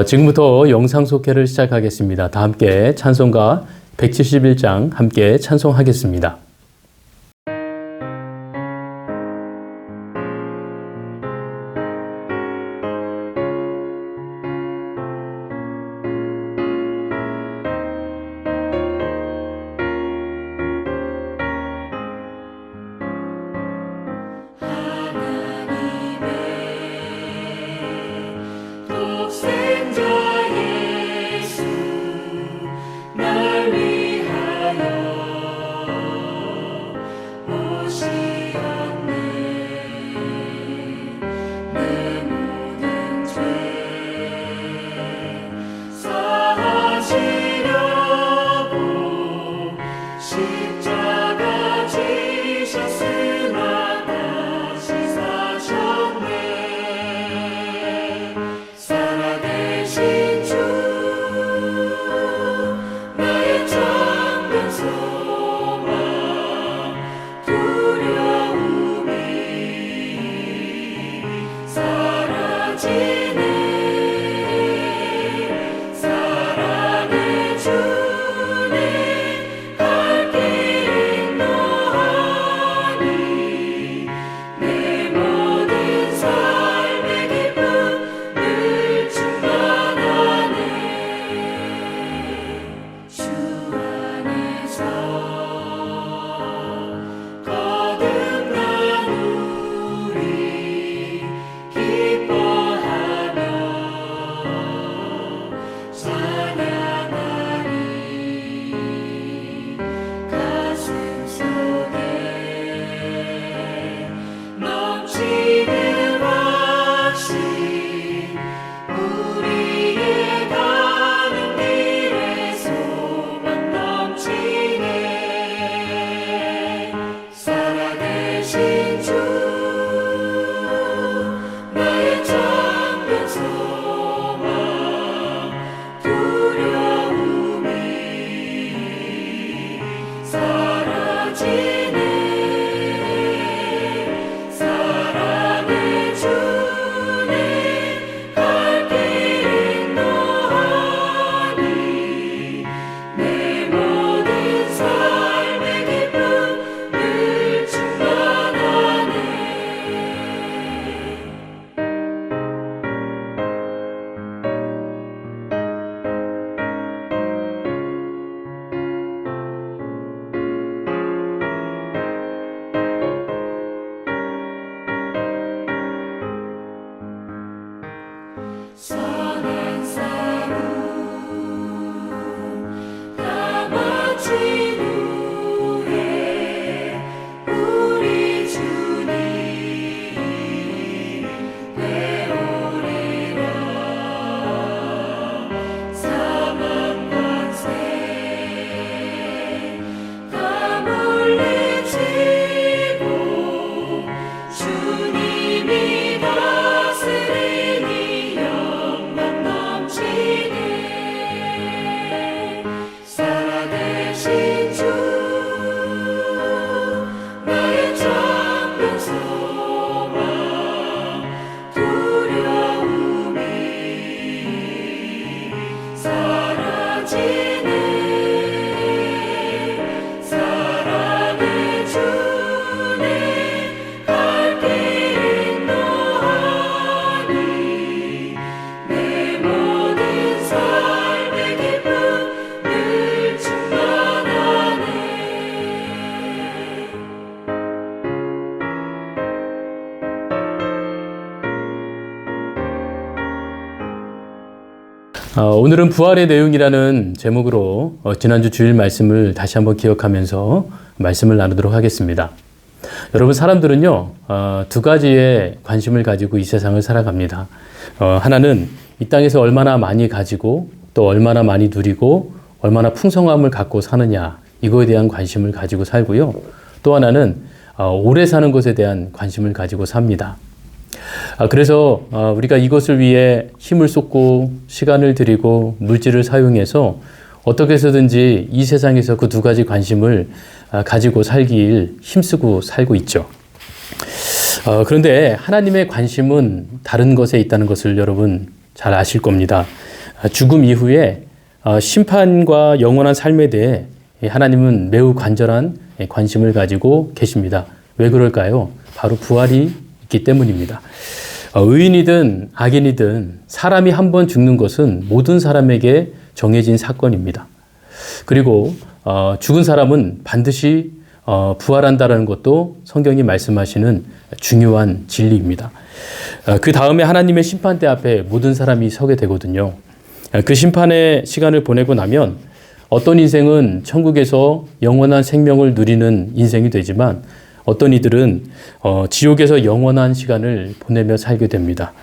지금부터 영상 속회를 시작하겠습니다. 다 함께 찬송가 171장 함께 찬송하겠습니다. 오늘은 부활의 내용이라는 제목으로 지난주 주일 말씀을 다시 한번 기억하면서 말씀을 나누도록 하겠습니다. 여러분, 사람들은요, 두 가지의 관심을 가지고 이 세상을 살아갑니다. 하나는 이 땅에서 얼마나 많이 가지고 또 얼마나 많이 누리고 얼마나 풍성함을 갖고 사느냐, 이거에 대한 관심을 가지고 살고요. 또 하나는 오래 사는 것에 대한 관심을 가지고 삽니다. 그래서 우리가 이것을 위해 힘을 쏟고 시간을 들이고 물질을 사용해서 어떻게 해서든지 이 세상에서 그 두 가지 관심을 가지고 살길 힘쓰고 살고 있죠. 그런데 하나님의 관심은 다른 것에 있다는 것을 여러분 잘 아실 겁니다. 죽음 이후에 심판과 영원한 삶에 대해 하나님은 매우 간절한 관심을 가지고 계십니다. 왜 그럴까요? 바로 부활이 있기 때문입니다. 의인이든 악인이든 사람이 한 번 죽는 것은 모든 사람에게 정해진 사건입니다. 그리고 죽은 사람은 반드시 부활한다는 것도 성경이 말씀하시는 중요한 진리입니다. 그 다음에 하나님의 심판대 앞에 모든 사람이 서게 되거든요. 그 심판의 시간을 보내고 나면 어떤 인생은 천국에서 영원한 생명을 누리는 인생이 되지만 어떤 이들은 지옥에서 영원한 시간을 보내며 살게 됩니다.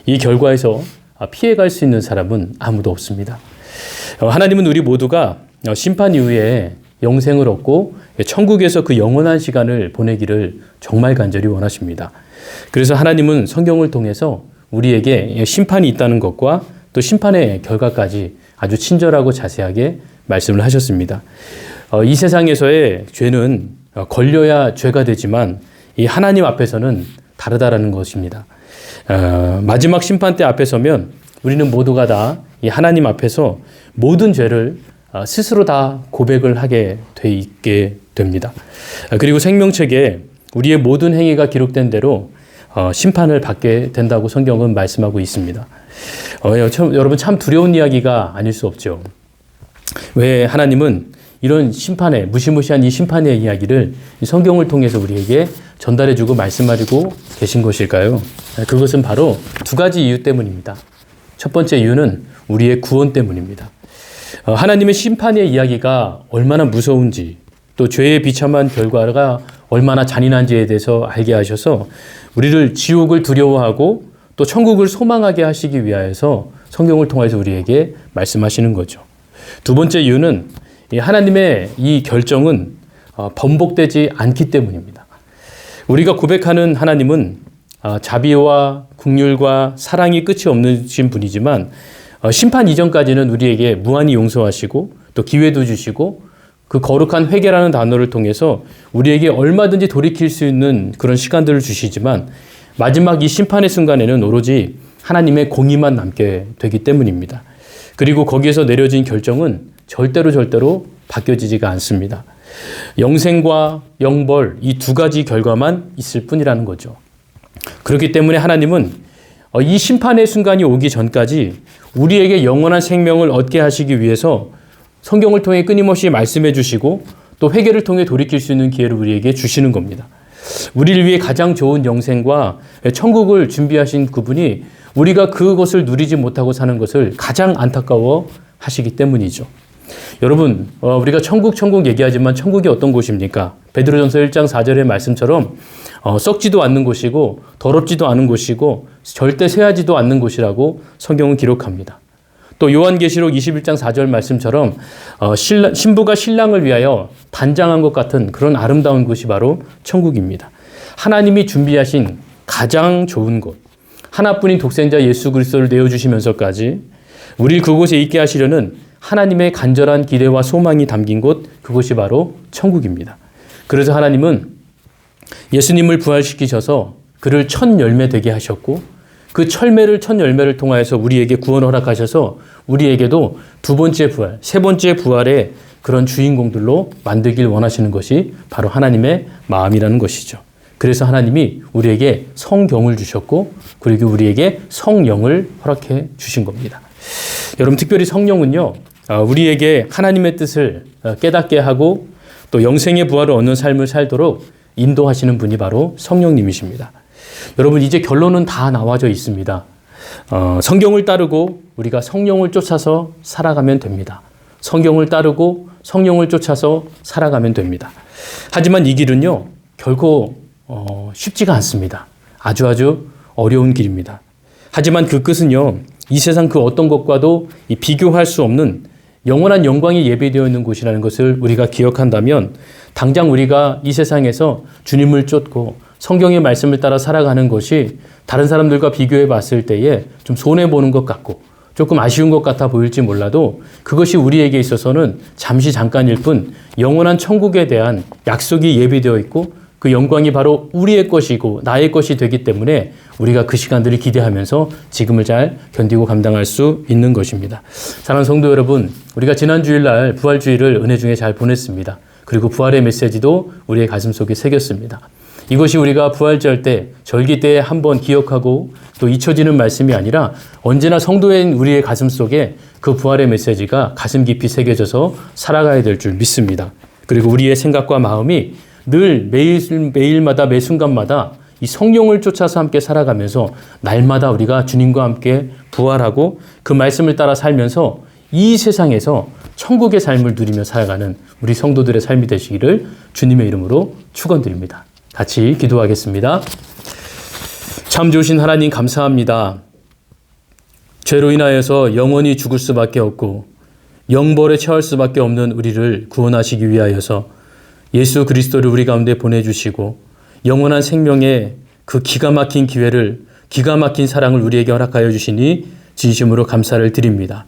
이 결과에서 피해갈 수 있는 사람은 아무도 없습니다. 하나님은 우리 모두가 심판 이후에 영생을 얻고 천국에서 그 영원한 시간을 보내기를 정말 간절히 원하십니다. 그래서 하나님은 성경을 통해서 우리에게 심판이 있다는 것과 또 심판의 결과까지 아주 친절하고 자세하게 말씀을 하셨습니다. 이 세상에서의 죄는 걸려야 죄가 되지만 이 하나님 앞에서는 다르다라는 것입니다. 마지막 심판대 앞에 서면 우리는 모두가 다 이 하나님 앞에서 모든 죄를 스스로 다 고백을 하게 돼 있게 됩니다. 그리고 생명책에 우리의 모든 행위가 기록된 대로 심판을 받게 된다고 성경은 말씀하고 있습니다. 여러분 참 두려운 이야기가 아닐 수 없죠. 왜 하나님은 이런 심판의 무시무시한 이 심판의 이야기를 성경을 통해서 우리에게 전달해주고 말씀하고 계신 것일까요? 그것은 바로 두 가지 이유 때문입니다. 첫 번째 이유는 우리의 구원 때문입니다. 하나님의 심판의 이야기가 얼마나 무서운지 또 죄의 비참한 결과가 얼마나 잔인한지에 대해서 알게 하셔서 우리를 지옥을 두려워하고 또 천국을 소망하게 하시기 위하여서 성경을 통해서 우리에게 말씀하시는 거죠. 두 번째 이유는 하나님의 이 결정은 번복되지 않기 때문입니다. 우리가 고백하는 하나님은 자비와 긍휼과 사랑이 끝이 없으신 분이지만 심판 이전까지는 우리에게 무한히 용서하시고 또 기회도 주시고 그 거룩한 회개라는 단어를 통해서 우리에게 얼마든지 돌이킬 수 있는 그런 시간들을 주시지만 마지막 이 심판의 순간에는 오로지 하나님의 공의만 남게 되기 때문입니다. 그리고 거기에서 내려진 결정은 절대로 바뀌어지지가 않습니다. 영생과 영벌 이 두 가지 결과만 있을 뿐이라는 거죠. 그렇기 때문에 하나님은 이 심판의 순간이 오기 전까지 우리에게 영원한 생명을 얻게 하시기 위해서 성경을 통해 끊임없이 말씀해 주시고 또 회개를 통해 돌이킬 수 있는 기회를 우리에게 주시는 겁니다. 우리를 위해 가장 좋은 영생과 천국을 준비하신 그분이 우리가 그것을 누리지 못하고 사는 것을 가장 안타까워 하시기 때문이죠. 여러분, 우리가 천국 얘기하지만 천국이 어떤 곳입니까? 베드로전서 1장 4절의 말씀처럼 썩지도 않는 곳이고 더럽지도 않은 곳이고 절대 쇠하지도 않는 곳이라고 성경은 기록합니다. 또 요한계시록 21장 4절 말씀처럼 신부가 신랑을 위하여 단장한 것 같은 그런 아름다운 곳이 바로 천국입니다. 하나님이 준비하신 가장 좋은 곳, 하나뿐인 독생자 예수 그리스도를 내어주시면서까지 우리를 그곳에 있게 하시려는 하나님의 간절한 기대와 소망이 담긴 곳, 그곳이 바로 천국입니다. 그래서 하나님은 예수님을 부활시키셔서 그를 첫 열매 되게 하셨고 그 첫 열매를 통하여서 우리에게 구원을 허락하셔서 우리에게도 두 번째 부활, 세 번째 부활의 그런 주인공들로 만들길 원하시는 것이 바로 하나님의 마음이라는 것이죠. 그래서 하나님이 우리에게 성경을 주셨고 그리고 우리에게 성령을 허락해 주신 겁니다. 여러분 특별히 성령은요. 우리에게 하나님의 뜻을 깨닫게 하고 또 영생의 부활을 얻는 삶을 살도록 인도하시는 분이 바로 성령님이십니다. 여러분 이제 결론은 다 나와져 있습니다. 성경을 따르고 우리가 성령을 쫓아서 살아가면 됩니다. 성경을 따르고 성령을 쫓아서 살아가면 됩니다. 하지만 이 길은요 결코 쉽지가 않습니다. 아주 어려운 길입니다. 하지만 그 끝은요 이 세상 그 어떤 것과도 비교할 수 없는 영원한 영광이 예배되어 있는 곳이라는 것을 우리가 기억한다면 당장 우리가 이 세상에서 주님을 쫓고 성경의 말씀을 따라 살아가는 것이 다른 사람들과 비교해 봤을 때에 좀 손해보는 것 같고 조금 아쉬운 것 같아 보일지 몰라도 그것이 우리에게 있어서는 잠깐일 뿐 영원한 천국에 대한 약속이 예비되어 있고 그 영광이 바로 우리의 것이고 나의 것이 되기 때문에 우리가 그 시간들을 기대하면서 지금을 잘 견디고 감당할 수 있는 것입니다. 사랑하는 성도 여러분, 우리가 지난 주일날 부활주일을 은혜 중에 잘 보냈습니다. 그리고 부활의 메시지도 우리의 가슴속에 새겼습니다. 이것이 우리가 부활절 때, 절기 때에 한번 기억하고 또 잊혀지는 말씀이 아니라 언제나 성도인 우리의 가슴속에 그 부활의 메시지가 가슴 깊이 새겨져서 살아가야 될 줄 믿습니다. 그리고 우리의 생각과 마음이 늘 매일마다 매 순간마다 이 성령을 쫓아서 함께 살아가면서 날마다 우리가 주님과 함께 부활하고 그 말씀을 따라 살면서 이 세상에서 천국의 삶을 누리며 살아가는 우리 성도들의 삶이 되시기를 주님의 이름으로 축원드립니다. 같이 기도하겠습니다. 참 좋으신 하나님 감사합니다. 죄로 인하여서 영원히 죽을 수밖에 없고 영벌에 처할 수밖에 없는 우리를 구원하시기 위하여서 예수 그리스도를 우리 가운데 보내주시고 영원한 생명의 그 기가 막힌 기회를, 기가 막힌 사랑을 우리에게 허락하여 주시니 진심으로 감사를 드립니다.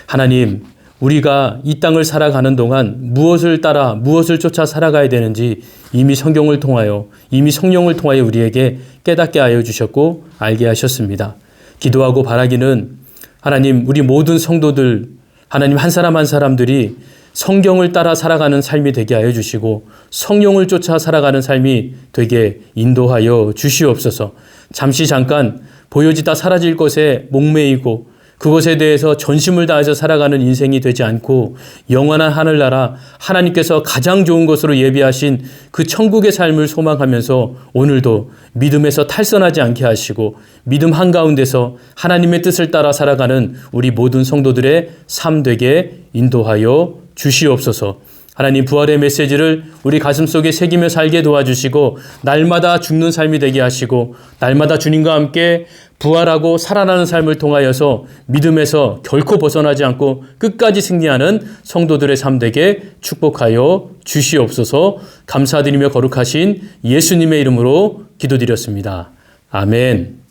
하나님, 우리가 이 땅을 살아가는 동안 무엇을 따라 무엇을 쫓아 살아가야 되는지 이미 성경을 통하여, 이미 성령을 통하여 우리에게 깨닫게 하여 주셨고 알게 하셨습니다. 기도하고 바라기는 하나님, 우리 모든 성도들, 하나님 한 사람 한 사람들이 성경을 따라 살아가는 삶이 되게 하여 주시고 성령을 쫓아 살아가는 삶이 되게 인도하여 주시옵소서. 잠깐 보여지다 사라질 것에 목매이고 그것에 대해서 전심을 다해서 살아가는 인생이 되지 않고 영원한 하늘나라, 하나님께서 가장 좋은 것으로 예비하신 그 천국의 삶을 소망하면서 오늘도 믿음에서 탈선하지 않게 하시고 믿음 한가운데서 하나님의 뜻을 따라 살아가는 우리 모든 성도들의 삶 되게 인도하여 주시옵소서. 하나님, 부활의 메시지를 우리 가슴속에 새기며 살게 도와주시고 날마다 죽는 삶이 되게 하시고 날마다 주님과 함께 부활하고 살아나는 삶을 통하여서 믿음에서 결코 벗어나지 않고 끝까지 승리하는 성도들의 삶 되게 축복하여 주시옵소서. 감사드리며 거룩하신 예수님의 이름으로 기도드렸습니다. 아멘.